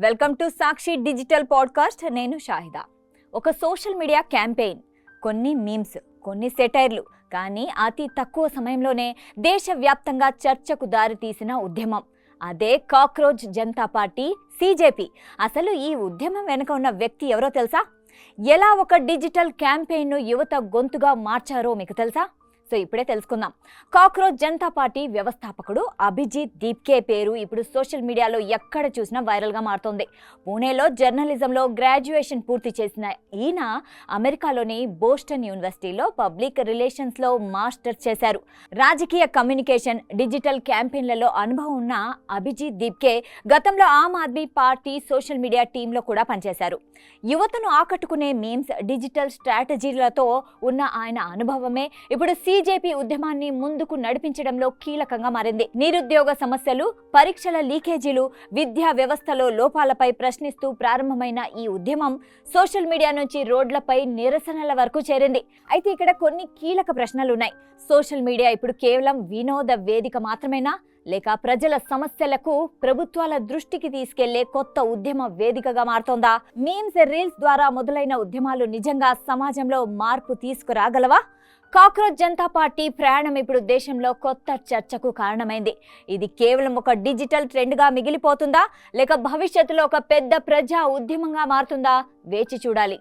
Welcome to Sakshi digital podcast. నేను షాహిదా. ఒక social media campaign, కొన్ని మీమ్స్, కొన్ని సెటైర్లు, కానీ అతి తక్కువ సమయంలోనే దేశవ్యాప్తంగా చర్చకు దారితీసిన ఉద్యమం. అదే కాక్రోచ్ జనతా పార్టీ, సిజేపీ. అసలు ఈ ఉద్యమం వెనుక ఉన్న వ్యక్తి ఎవరో తెలుసా? ఎలా ఒక డిజిటల్ క్యాంపెయిన్ను యువత గొంతుగా మార్చారో మీకు తెలుసా? సో ఇప్పుడే తెలుసుకుందాం. కాక్రోచ్ జనతా పార్టీ వ్యవస్థాపకుడు అభిజిత్ దీప్కే పేరు ఇప్పుడు సోషల్ మీడియాలో ఎక్కడ చూసినా వైరల్గా మారుతోంది. పూణేలో జర్నలిజంలో గ్రాడ్యుయేషన్ పూర్తి చేసిన ఈయన అమెరికాలోని బోస్టన్ యూనివర్సిటీలో పబ్లిక్ రిలేషన్స్లో మాస్టర్స్ చేశారు. రాజకీయ కమ్యూనికేషన్, డిజిటల్ క్యాంపెయిన్లలో అనుభవం ఉన్న అభిజిత్ దీప్కే గతంలో Aam Aadmi party social media టీంలో కూడా పనిచేశారు. యువతను ఆకట్టుకునే మీమ్స్, డిజిటల్ స్ట్రాటజీలతో ఉన్న ఆయన అనుభవమే ఇప్పుడు సిజేపీ ఉద్యమాన్ని ముందుకు నడిపించడంలో కీలకంగా మారింది. నిరుద్యోగ సమస్యలు, పరీక్షల లీకేజీలు, విద్యా వ్యవస్థలో లోపాలపై ప్రశ్నిస్తూ ప్రారంభమైన ఈ ఉద్యమం సోషల్ మీడియా నుంచి రోడ్లపై నిరసనల వరకు చేరింది. అయితే ఇక్కడ కొన్ని కీలక ప్రశ్నలు ఉన్నాయి. సోషల్ మీడియా ఇప్పుడు కేవలం వినోద వేదిక మాత్రమేనా, లేక ప్రజల సమస్యలకు ప్రభుత్వాల దృష్టికి తీసుకెళ్లే కొత్త ఉద్యమ వేదికగా మారుతోందా? మీమ్స్, రీల్స్ ద్వారా మొదలైన ఉద్యమాలు నిజంగా సమాజంలో మార్పు తీసుకురాగలవా? కాక్రోచ్ జనతా పార్టీ ప్రయాణం ఇప్పుడు దేశంలో కొత్త చర్చకు కారణమైంది. ఇది కేవలం ఒక డిజిటల్ ట్రెండ్గా మిగిలిపోతుందా, లేక భవిష్యత్తులో ఒక పెద్ద ప్రజా ఉద్యమంగా మారుతుందా? వేచి చూడాలి.